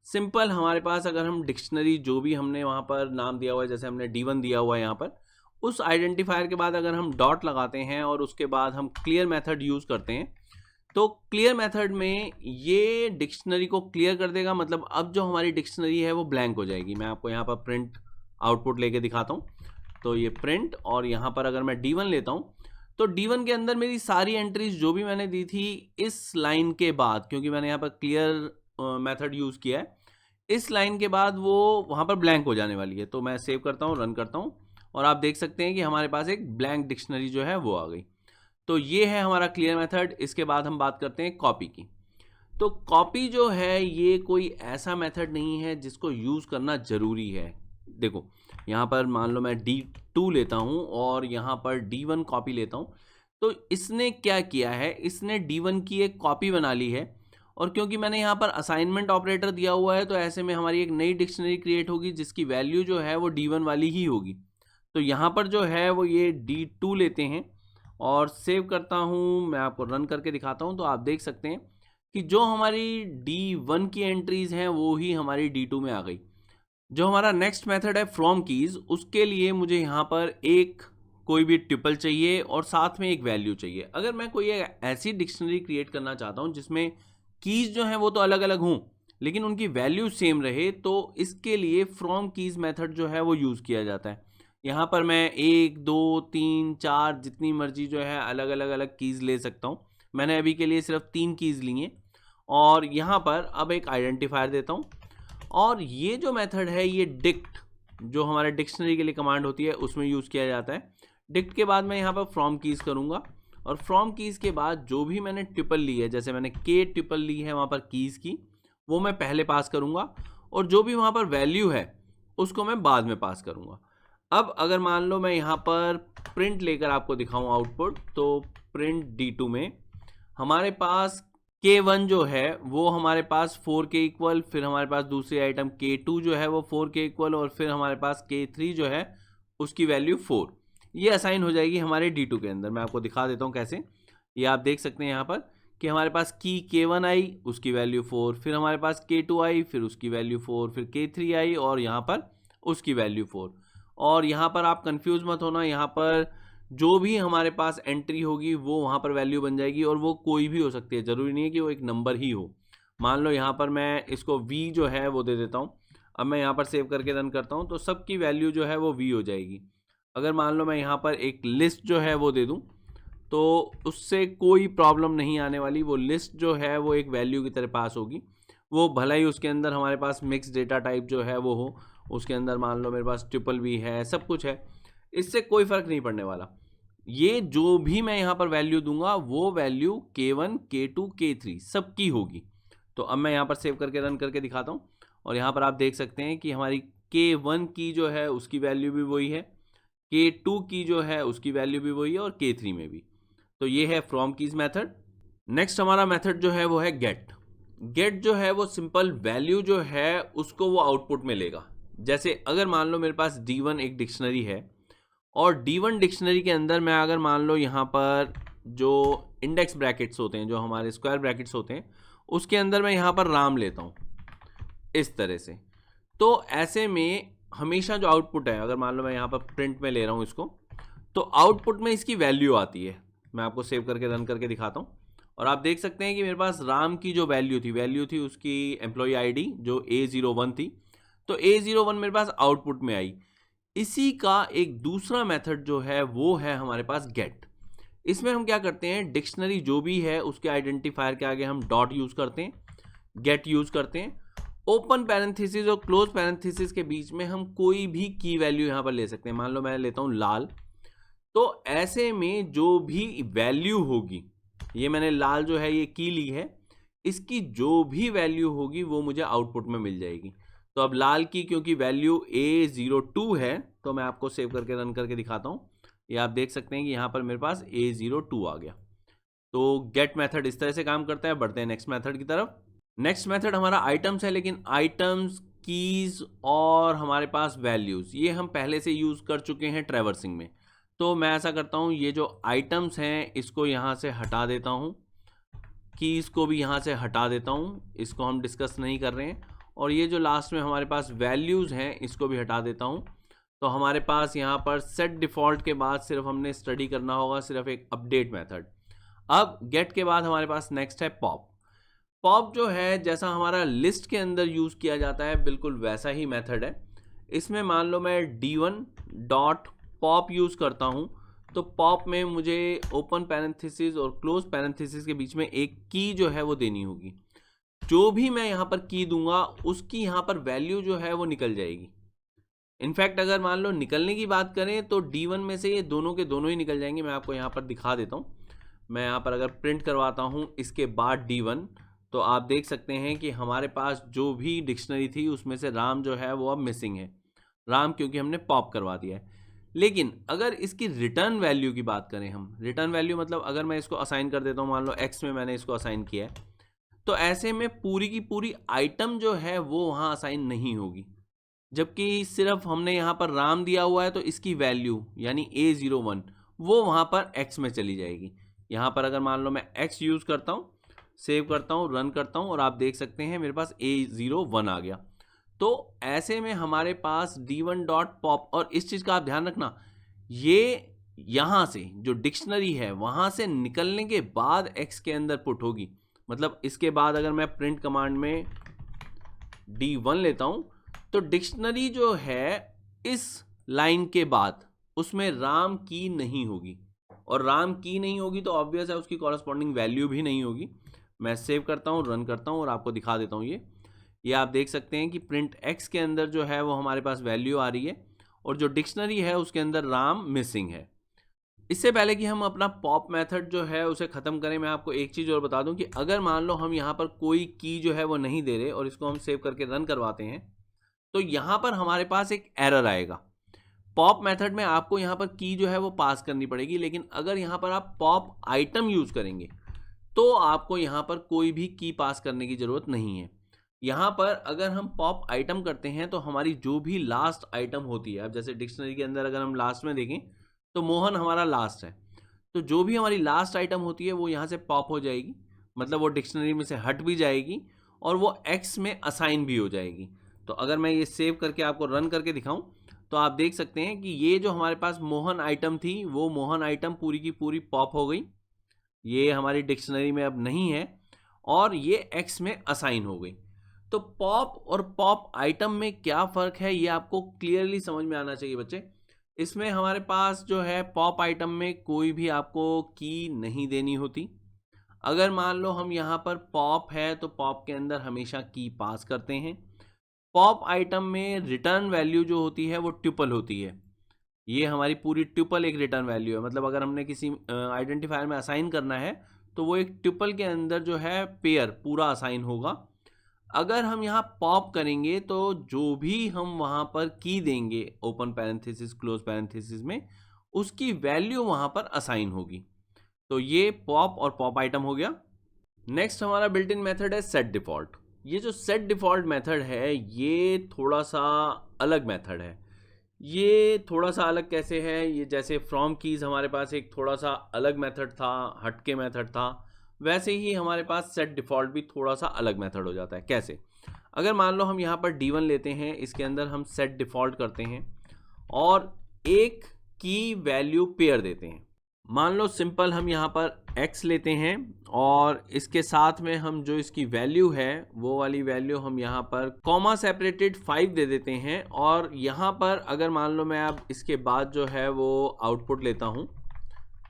सिंपल, हमारे पास अगर हम डिक्शनरी जो भी हमने वहाँ पर नाम दिया हुआ है, जैसे हमने D1 दिया हुआ है यहाँ पर, उस आइडेंटिफायर के बाद अगर हम डॉट लगाते हैं और उसके बाद हम क्लियर मेथड यूज़ करते हैं, तो क्लियर मेथड में ये डिक्शनरी को क्लियर कर देगा। मतलब अब जो हमारी डिक्शनरी है वो ब्लैंक हो जाएगी। मैं आपको यहाँ पर प्रिंट आउटपुट लेके दिखाता हूँ। तो ये प्रिंट, और यहाँ पर अगर मैं D1 लेता हूँ तो D1 के अंदर मेरी सारी एंट्रीज जो भी मैंने दी थी इस लाइन के बाद, क्योंकि मैंने यहाँ पर क्लियर मेथड यूज़ किया है, इस लाइन के बाद वो वहाँ पर ब्लैंक हो जाने वाली है। तो मैं सेव करता हूँ, रन करता हूँ, और आप देख सकते हैं कि हमारे पास एक ब्लैंक डिक्शनरी जो है वो आ गई। तो ये है हमारा क्लियर मेथड। इसके बाद हम बात करते हैं कॉपी की। तो कॉपी जो है ये कोई ऐसा मेथड नहीं है जिसको यूज़ करना ज़रूरी है। देखो यहाँ पर मान लो मैं D2 लेता हूँ और यहाँ पर D1 कॉपी लेता हूँ, तो इसने क्या किया है, इसने D1 की एक कॉपी बना ली है, और क्योंकि मैंने यहाँ पर असाइनमेंट ऑपरेटर दिया हुआ है तो ऐसे में हमारी एक नई डिक्शनरी क्रिएट होगी जिसकी वैल्यू जो है वो D1 वाली ही होगी। तो यहाँ पर जो है वो ये D2 लेते हैं और सेव करता हूँ, मैं आपको रन करके दिखाता हूँ। तो आप देख सकते हैं कि जो हमारी D1 की एंट्रीज हैं वो ही हमारी D2 में आ गई। जो हमारा नेक्स्ट मेथड है फ्रॉम कीज, उसके लिए मुझे यहाँ पर एक कोई भी ट्रिपल चाहिए और साथ में एक वैल्यू चाहिए। अगर मैं कोई ऐसी डिक्शनरी क्रिएट करना चाहता हूँ जिसमें कीज जो हैं वो तो अलग अलग हों लेकिन उनकी वैल्यू सेम रहे, तो इसके लिए फ्रॉम कीज मेथड जो है वो यूज़ किया जाता है। यहाँ पर मैं 1, 2, 3, 4 जितनी मर्जी जो है अलग अलग कीज़ ले सकता हूँ। मैंने अभी के लिए सिर्फ 3 कीज़ ली हैं, और यहाँ पर अब एक आइडेंटिफायर देता हूँ। और ये जो मेथड है ये डिक्ट, जो हमारे डिक्शनरी के लिए कमांड होती है उसमें यूज़ किया जाता है। डिक्ट के बाद मैं यहाँ पर फ्रॉम कीज़ करूँगा, और फ्रॉम कीज़ के बाद जो भी मैंने ट्रिपल ली है, जैसे मैंने के ट्रिपल ली है वहाँ पर कीज़ की, वो मैं पहले पास करूँगा, और जो भी वहाँ पर वैल्यू है उसको मैं बाद में पास करूँगा। अब अगर मान लो मैं यहाँ पर प्रिंट लेकर आपको दिखाऊँ आउटपुट, तो प्रिंट D2 में हमारे पास K1 जो है वो हमारे पास 4 के इक्वल, फिर हमारे पास दूसरी आइटम K2 जो है वो 4 के इक्वल, और फिर हमारे पास K3 जो है उसकी वैल्यू 4, ये असाइन हो जाएगी हमारे D2 के अंदर। मैं आपको दिखा देता हूँ कैसे। ये आप देख सकते हैं यहाँ पर कि हमारे पास की K1 आई, उसकी वैल्यू 4, फिर हमारे पास K2 आई, फिर उसकी वैल्यू 4, फिर K3 आई और यहाँ पर उसकी वैल्यू 4। और यहाँ पर आप कंफ्यूज मत होना, यहाँ पर जो भी हमारे पास एंट्री होगी वो वहाँ पर वैल्यू बन जाएगी, और वो कोई भी हो सकती है, ज़रूरी नहीं है कि वो एक नंबर ही हो। मान लो यहाँ पर मैं इसको V जो है वो दे देता हूँ। अब मैं यहाँ पर सेव करके रन करता हूँ तो सबकी वैल्यू जो है वो V हो जाएगी। अगर मान लो मैं यहाँ पर एक लिस्ट जो है वो दे दूँ तो उससे कोई प्रॉब्लम नहीं आने वाली। वो लिस्ट जो है वो एक वैल्यू की तरह पास होगी। वो भला ही उसके अंदर हमारे पास मिक्स डेटा टाइप जो है वो हो, उसके अंदर मान लो मेरे पास ट्रिपल भी है, सब कुछ है, इससे कोई फ़र्क नहीं पड़ने वाला। ये जो भी मैं यहाँ पर वैल्यू दूंगा वो वैल्यू K1, K2, K3 सबकी होगी। तो अब मैं यहाँ पर सेव करके रन करके दिखाता हूँ, और यहाँ पर आप देख सकते हैं कि हमारी K1 की जो है उसकी वैल्यू भी वही है, K2 की जो है उसकी वैल्यू भी वही है, और K3 में भी। तो ये है फ्रॉम कीज मेथड। नेक्स्ट हमारा मेथड जो है वो है गेट। गेट जो है वो सिंपल वैल्यू जो है उसको वो आउटपुट में लेगा। जैसे अगर मान लो मेरे पास D1 एक डिक्शनरी है, और D1 डिक्शनरी के अंदर मैं अगर मान लो यहाँ पर जो इंडेक्स ब्रैकेट्स होते हैं, जो हमारे स्क्वायर ब्रैकेट्स होते हैं, उसके अंदर मैं यहाँ पर राम लेता हूँ इस तरह से। तो ऐसे में हमेशा जो आउटपुट है, अगर मान लो मैं यहाँ पर प्रिंट में ले रहा हूँ इसको, तो आउटपुट में इसकी वैल्यू आती है। मैं आपको सेव करके रन करके दिखाता हूँ, और आप देख सकते हैं कि मेरे पास राम की जो वैल्यू थी उसकी एम्प्लॉय ID जो A01 थी, तो A01 मेरे पास आउटपुट में आई। इसी का एक दूसरा मेथड जो है वो है हमारे पास गेट। इसमें हम क्या करते हैं, डिक्शनरी जो भी है उसके आइडेंटिफायर के आगे हम डॉट यूज करते हैं, गेट यूज करते हैं। ओपन पैरेंथेसिस और क्लोज पैरेंथेसिस के बीच में हम कोई भी की वैल्यू यहां पर ले सकते हैं। मान लो मैं लेता हूं लाल, तो ऐसे में जो भी वैल्यू होगी, ये मैंने लाल जो है ये की ली है, इसकी जो भी वैल्यू होगी वो मुझे आउटपुट में मिल जाएगी। तो अब लाल की क्योंकि वैल्यू A02 है, तो मैं आपको सेव करके रन करके दिखाता हूं। ये आप देख सकते हैं कि यहां पर मेरे पास A02 आ गया। तो गेट मेथड इस तरह से काम करता है। बढ़ते हैं नेक्स्ट मेथड की तरफ। नेक्स्ट मेथड हमारा आइटम्स है, लेकिन आइटम्स, कीज और हमारे पास वैल्यूज ये हम पहले से यूज कर चुके हैं ट्रैवर्सिंग में। तो मैं ऐसा करता हूं, ये जो आइटम्स हैं इसको यहां से हटा देता हूं, कीज को भी यहां से हटा देता हूं, इसको हम डिस्कस नहीं कर रहे हैं, और ये जो लास्ट में हमारे पास वैल्यूज हैं इसको भी हटा देता हूं। तो हमारे पास यहाँ पर सेट डिफॉल्ट के बाद सिर्फ हमने स्टडी करना होगा सिर्फ एक अपडेट मेथड। अब गेट के बाद हमारे पास नेक्स्ट है पॉप। पॉप जो है जैसा हमारा लिस्ट के अंदर यूज किया जाता है बिल्कुल वैसा ही मेथड है। इसमें मान लो मैं d1 डॉट पॉप यूज करता हूं, तो पॉप में मुझे ओपन पैरेंथेसिस और क्लोज पैरेंथेसिस के बीच में एक की जो है वो देनी होगी। जो भी मैं यहाँ पर की दूंगा उसकी यहाँ पर वैल्यू जो है वो निकल जाएगी। इनफैक्ट अगर मान लो निकलने की बात करें तो D1 में से ये दोनों के दोनों ही निकल जाएंगे। मैं आपको यहाँ पर दिखा देता हूँ। मैं यहाँ पर अगर प्रिंट करवाता हूँ इसके बाद D1, तो आप देख सकते हैं कि हमारे पास जो भी डिक्शनरी थी उसमें से राम जो है वो अब मिसिंग है। राम क्योंकि हमने पॉप करवा दिया है। लेकिन अगर इसकी रिटर्न वैल्यू की बात करें, हम रिटर्न वैल्यू मतलब अगर मैं इसको असाइन कर देता हूँ, मान लो X में मैंने इसको असाइन किया है, तो ऐसे में पूरी की पूरी आइटम जो है वो वहाँ असाइन नहीं होगी। जबकि सिर्फ हमने यहाँ पर राम दिया हुआ है तो इसकी वैल्यू यानी A01 वो वहाँ पर X में चली जाएगी। यहाँ पर अगर मान लो मैं X यूज़ करता हूँ, सेव करता हूँ, रन करता हूँ, और आप देख सकते हैं मेरे पास A01 आ गया। तो ऐसे में हमारे पास D1 डॉट पॉप, और इस चीज़ का आप ध्यान रखना, ये यहाँ से जो डिक्शनरी है वहाँ से निकलने के बाद X के अंदर पुट होगी। मतलब इसके बाद अगर मैं प्रिंट कमांड में D1 लेता हूँ तो डिक्शनरी जो है इस लाइन के बाद उसमें राम की नहीं होगी, और राम की नहीं होगी तो ऑब्वियस है उसकी कॉरस्पॉन्डिंग वैल्यू भी नहीं होगी। मैं सेव करता हूँ, रन करता हूँ और आपको दिखा देता हूँ। ये आप देख सकते हैं कि प्रिंट एक्स के अंदर जो है वो हमारे पास वैल्यू आ रही है, और जो डिक्शनरी है उसके अंदर राम मिसिंग है। इससे पहले कि हम अपना पॉप मेथड जो है उसे ख़त्म करें, मैं आपको एक चीज़ और बता दूं कि अगर मान लो हम यहाँ पर कोई की जो है वो नहीं दे रहे और इसको हम सेव करके रन करवाते हैं, तो यहाँ पर हमारे पास एक एरर आएगा। पॉप मेथड में आपको यहाँ पर की जो है वो पास करनी पड़ेगी, लेकिन अगर यहाँ पर आप पॉप आइटम यूज़ करेंगे तो आपको यहाँ पर कोई भी की पास करने की ज़रूरत नहीं है। यहाँ पर अगर हम पॉप आइटम करते हैं तो हमारी जो भी लास्ट आइटम होती है, अब जैसे डिक्शनरी के अंदर अगर हम लास्ट में देखें तो मोहन हमारा लास्ट है, तो जो भी हमारी लास्ट आइटम होती है वो यहाँ से पॉप हो जाएगी, मतलब वो डिक्शनरी में से हट भी जाएगी और वो एक्स में असाइन भी हो जाएगी। तो अगर मैं ये सेव करके आपको रन करके दिखाऊं तो आप देख सकते हैं कि ये जो हमारे पास मोहन आइटम थी वो मोहन आइटम पूरी की पूरी पॉप हो गई, ये हमारी डिक्शनरी में अब नहीं है और ये एक्स में असाइन हो गई। तो पॉप और पॉप आइटम में क्या फ़र्क है ये आपको क्लियरली समझ में आना चाहिए बच्चे। इसमें हमारे पास जो है पॉप आइटम में कोई भी आपको की नहीं देनी होती। अगर मान लो हम यहाँ पर पॉप है तो पॉप के अंदर हमेशा की पास करते हैं। पॉप आइटम में रिटर्न वैल्यू जो होती है वो ट्यूपल होती है, ये हमारी पूरी ट्यूपल एक रिटर्न वैल्यू है। मतलब अगर हमने किसी आइडेंटिफायर में असाइन करना है तो वो एक ट्यूपल के अंदर जो है पेयर पूरा असाइन होगा। अगर हम यहाँ पॉप करेंगे तो जो भी हम वहाँ पर की देंगे ओपन पैरेंथेसिस क्लोज पैरेंथेसिस में, उसकी वैल्यू वहाँ पर असाइन होगी। तो ये पॉप और पॉप आइटम हो गया। नेक्स्ट हमारा बिल्ट इन मेथड है सेट डिफॉल्ट। ये जो सेट डिफॉल्ट मेथड है ये थोड़ा सा अलग मेथड है। ये थोड़ा सा अलग कैसे है, ये जैसे फ्रॉम कीज हमारे पास एक थोड़ा सा अलग मेथड था, हटके मेथड था, वैसे ही हमारे पास सेट डिफॉल्ट भी थोड़ा सा अलग मेथड हो जाता है। कैसे, अगर मान लो हम यहाँ पर D1 लेते हैं, इसके अंदर हम सेट डिफॉल्ट करते हैं और एक की वैल्यू पेयर देते हैं। मान लो सिंपल हम यहाँ पर x लेते हैं और इसके साथ में हम जो इसकी वैल्यू है वो वाली वैल्यू हम यहाँ पर कॉमा सेपरेटेड 5 दे देते हैं। और यहाँ पर अगर मान लो मैं अब इसके बाद जो है वो आउटपुट लेता हूँ,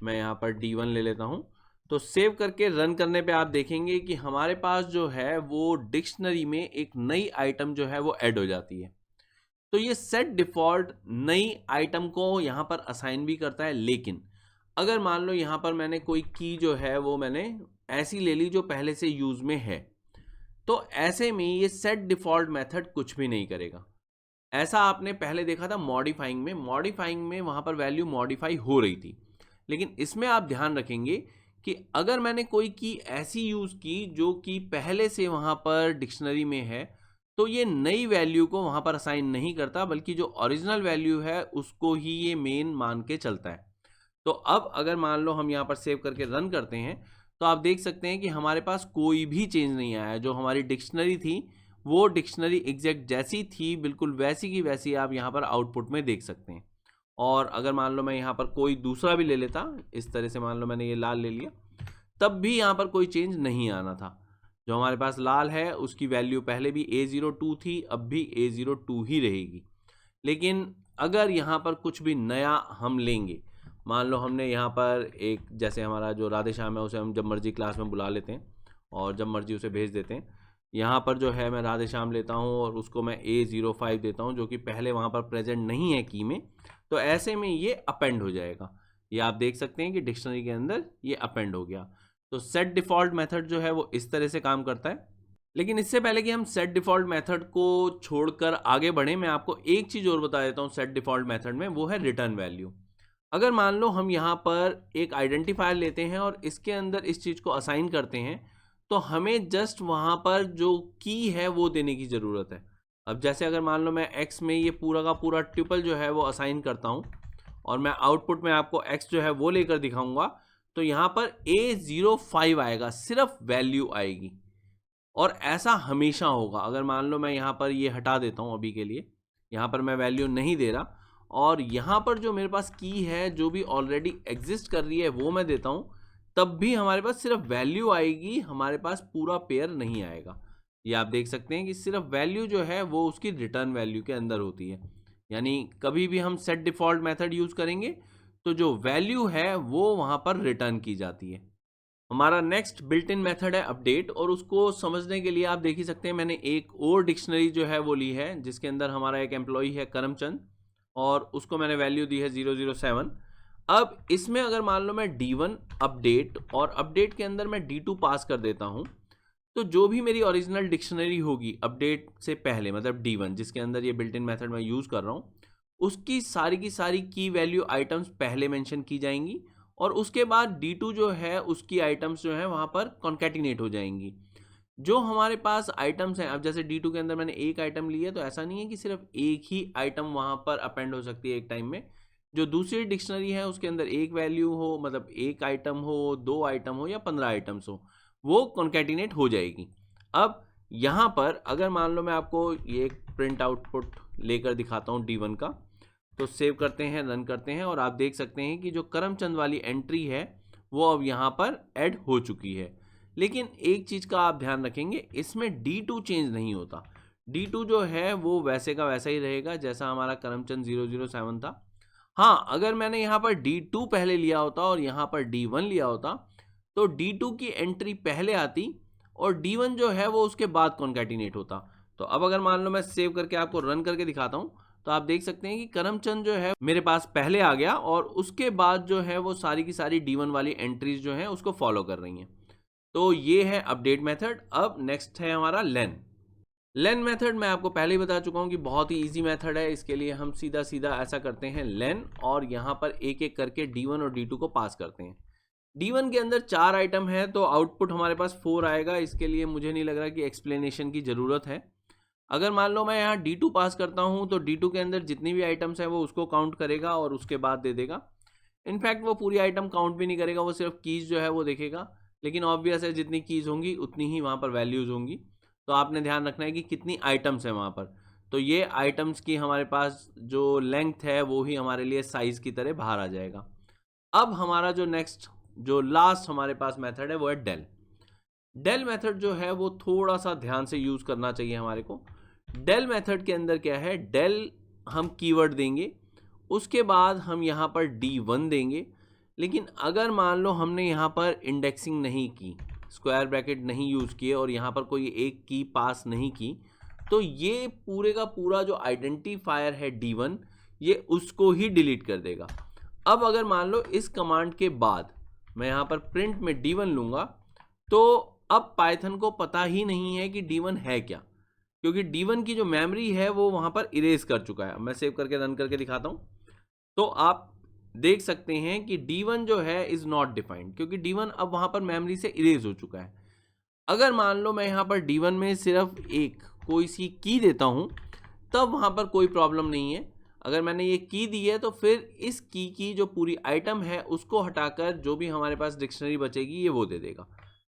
मैं यहाँ पर D1 ले लेता हूँ, तो सेव करके रन करने पे आप देखेंगे कि हमारे पास जो है वो डिक्शनरी में एक नई आइटम जो है वो ऐड हो जाती है। तो ये सेट डिफॉल्ट नई आइटम को यहाँ पर असाइन भी करता है, लेकिन अगर मान लो यहाँ पर मैंने कोई की जो है वो मैंने ऐसी ले ली जो पहले से यूज में है, तो ऐसे में ये सेट डिफॉल्ट मेथड कुछ भी नहीं करेगा। ऐसा आपने पहले देखा था मॉडिफाइंग में वहां पर वैल्यू मॉडिफाई हो रही थी, लेकिन इसमें आप ध्यान रखेंगे कि अगर मैंने कोई की ऐसी यूज की जो कि पहले से वहां पर डिक्शनरी में है, तो ये नई वैल्यू को वहां पर असाइन नहीं करता, बल्कि जो ओरिजिनल वैल्यू है उसको ही ये मेन मान के चलता है। तो अब अगर मान लो हम यहाँ पर सेव करके रन करते हैं, तो आप देख सकते हैं कि हमारे पास कोई भी चेंज नहीं आया। जो हमारी डिक्शनरी थी वो डिक्शनरी एग्जैक्ट जैसी थी, बिल्कुल वैसी की वैसी आप यहाँ पर आउटपुट में देख सकते हैं। और अगर मान लो मैं यहाँ पर कोई दूसरा भी ले लेता, इस तरह से मान लो मैंने ये लाल ले लिया, तब भी यहाँ पर कोई चेंज नहीं आना था। जो हमारे पास लाल है उसकी वैल्यू पहले भी A02 थी, अब भी A02 ही रहेगी। लेकिन अगर यहाँ पर कुछ भी नया हम लेंगे, मान लो हमने यहाँ पर एक, जैसे हमारा जो राधे श्याम है उसे हम जब मर्जी क्लास में बुला लेते हैं और जब मर्जी उसे भेज देते हैं। यहाँ पर जो है मैं राधे श्याम लेता हूँ और उसको मैं A05 देता हूँ, जो कि पहले वहाँ पर प्रेजेंट नहीं है की में। तो ऐसे में ये अपेंड हो जाएगा। ये आप देख सकते हैं कि डिक्शनरी के अंदर ये अपेंड हो गया। तो सेट डिफॉल्ट मेथड जो है वो इस तरह से काम करता है। लेकिन इससे पहले कि हम सेट डिफॉल्ट मेथड को छोड़कर आगे बढ़े, मैं आपको एक चीज़ और बता देता हूँ सेट डिफॉल्ट मेथड में, वो है रिटर्न वैल्यू। अगर मान लो हम यहाँ पर एक आइडेंटिफायर लेते हैं और इसके अंदर इस चीज़ को असाइन करते हैं, तो हमें जस्ट वहाँ पर जो की है वो देने की ज़रूरत है। अब जैसे अगर मान लो मैं x में ये पूरा का पूरा ट्रिपल जो है वो असाइन करता हूँ और मैं आउटपुट में आपको x जो है वो लेकर दिखाऊंगा, तो यहाँ पर A05 आएगा, सिर्फ वैल्यू आएगी। और ऐसा हमेशा होगा। अगर मान लो मैं यहाँ पर ये हटा देता हूँ अभी के लिए, यहाँ पर मैं वैल्यू नहीं दे रहा और यहाँ पर जो मेरे पास की है जो भी ऑलरेडी एग्जिस्ट कर रही है वो मैं देता हूँ, तब भी हमारे पास सिर्फ वैल्यू आएगी, हमारे पास पूरा पेयर नहीं आएगा। ये आप देख सकते हैं कि सिर्फ वैल्यू जो है वो उसकी रिटर्न वैल्यू के अंदर होती है। यानी कभी भी हम सेट डिफॉल्ट मेथड यूज करेंगे तो जो वैल्यू है वो वहाँ पर रिटर्न की जाती है। हमारा नेक्स्ट बिल्ट इन मेथड है अपडेट, और उसको समझने के लिए आप देख ही सकते हैं मैंने एक और डिक्शनरी जो है वो ली है जिसके अंदर हमारा एक एम्प्लॉई है करमचंद, और उसको मैंने वैल्यू दी है 007। अब इसमें अगर मान लो मैं D1 अपडेट और अपडेट के अंदर मैं D2 पास कर देता हूं, तो जो भी मेरी ओरिजिनल डिक्शनरी होगी अपडेट से पहले, मतलब D1 जिसके अंदर ये बिल्ट इन मेथड मैं यूज़ कर रहा हूँ, उसकी सारी की सारी की वैल्यू आइटम्स पहले मेंशन की जाएंगी और उसके बाद D2 जो है उसकी आइटम्स जो है वहाँ पर कॉन्केटिनेट हो जाएंगी। जो हमारे पास आइटम्स हैं, अब जैसे D2 के अंदर मैंने एक आइटम ली है, तो ऐसा नहीं है कि सिर्फ एक ही आइटम वहाँ पर अपेंड हो सकती है एक टाइम में। जो दूसरी डिक्शनरी है उसके अंदर एक वैल्यू हो, मतलब एक आइटम हो, दो आइटम हो या 15 आइटम्स हो, वो कॉन्केटिनेट हो जाएगी। अब यहाँ पर अगर मान लो मैं आपको ये एक प्रिंट आउटपुट लेकर दिखाता हूँ D1 का, तो सेव करते हैं, रन करते हैं और आप देख सकते हैं कि जो करमचंद वाली एंट्री है वो अब यहाँ पर ऐड हो चुकी है। लेकिन एक चीज़ का आप ध्यान रखेंगे, इसमें D2 चेंज नहीं होता। D2 जो है वो वैसे का वैसा ही रहेगा जैसा हमारा करमचंद 007 था। हाँ, अगर मैंने यहाँ पर D2 पहले लिया होता और यहाँ पर D1 लिया होता, तो D2 की एंट्री पहले आती और D1 जो है वो उसके बाद कॉन्कैटिनेट होता। तो अब अगर मान लो मैं सेव करके आपको रन करके दिखाता हूँ, तो आप देख सकते हैं कि करमचंद जो है मेरे पास पहले आ गया और उसके बाद जो है वो सारी की सारी D1 वाली एंट्रीज जो हैं उसको फॉलो कर रही हैं। तो ये है अपडेट मेथड। अब नेक्स्ट है हमारा लेन मेथड। मैं आपको पहले ही बता चुका हूँ कि बहुत ही इजी मेथड है। इसके लिए हम सीधा सीधा ऐसा करते हैं लेन, और यहाँ पर एक एक करके D1 और D2 को पास करते हैं। D1 के अंदर 4 आइटम है तो आउटपुट हमारे पास 4 आएगा। इसके लिए मुझे नहीं लग रहा कि एक्सप्लेनेशन की ज़रूरत है। अगर मान लो मैं यहाँ D2 पास करता हूँ तो D2 के अंदर जितनी भी आइटम्स हैं वो उसको काउंट करेगा और उसके बाद दे देगा। इनफैक्ट वो पूरी आइटम काउंट भी नहीं करेगा, वो सिर्फ कीज़ जो है वो देखेगा। लेकिन ऑब्वियस है जितनी कीज़ होंगी उतनी ही वहाँ पर वैल्यूज़ होंगी। तो आपने ध्यान रखना है कि कितनी आइटम्स हैं वहाँ पर। तो ये आइटम्स की हमारे पास जो लेंथ है वो ही हमारे लिए साइज़ की तरह बाहर आ जाएगा। अब हमारा जो नेक्स्ट जो लास्ट हमारे पास मेथड है वो है डेल। डेल मेथड जो है वो थोड़ा सा ध्यान से यूज करना चाहिए हमारे को। डेल मेथड के अंदर क्या है, डेल हम कीवर्ड देंगे, उसके बाद हम यहाँ पर D1 देंगे। लेकिन अगर मान लो हमने यहाँ पर इंडेक्सिंग नहीं की, स्क्वायर ब्रैकेट नहीं यूज किए और यहाँ पर कोई एक की पास नहीं की, तो ये पूरे का पूरा जो आइडेंटिफायर है D1 ये उसको ही डिलीट कर देगा। अब अगर मान लो इस कमांड के बाद मैं यहाँ पर प्रिंट में D1 लूंगा, तो अब पाइथन को पता ही नहीं है कि D1 है क्या, क्योंकि D1 की जो मेमोरी है वो वहां पर इरेज कर चुका है। मैं सेव करके रन करके दिखाता हूं, तो आप देख सकते हैं कि D1 जो है इज नॉट डिफाइंड, क्योंकि D1 अब वहां पर मेमोरी से इरेज हो चुका है। अगर मान लो मैं यहाँ पर D1 में सिर्फ एक कोई सी की देता हूं, तब वहां पर कोई प्रॉब्लम नहीं है। अगर मैंने ये की दी है तो फिर इस की जो पूरी आइटम है उसको हटाकर जो भी हमारे पास डिक्शनरी बचेगी ये वो दे देगा।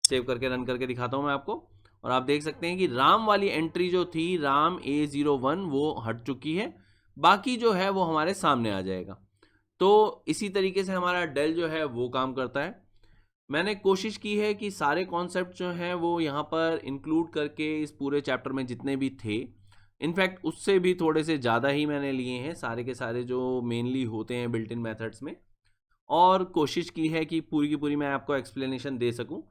सेव करके रन करके दिखाता हूं मैं आपको, और आप देख सकते हैं कि राम वाली एंट्री जो थी राम A01 वो हट चुकी है, बाकी जो है वो हमारे सामने आ जाएगा। तो इसी तरीके से हमारा डेल जो है वो काम करता है। मैंने कोशिश की है कि सारे कॉन्सेप्ट जो हैं वो यहाँ पर इंक्लूड करके इस पूरे चैप्टर में जितने भी थे, इनफैक्ट उससे भी थोड़े से ज़्यादा ही मैंने लिए हैं, सारे के सारे जो मेनली होते हैं बिल्ट इन मेथड्स में, और कोशिश की है कि पूरी की पूरी मैं आपको एक्सप्लेनेशन दे सकूं।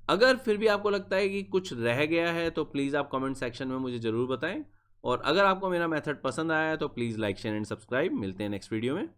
अगर फिर भी आपको लगता है कि कुछ रह गया है तो प्लीज़ आप कमेंट सेक्शन में मुझे ज़रूर बताएं, और अगर आपको मेरा मेथड पसंद आया है तो please like share and subscribe. मिलते हैं नेक्स्ट वीडियो में।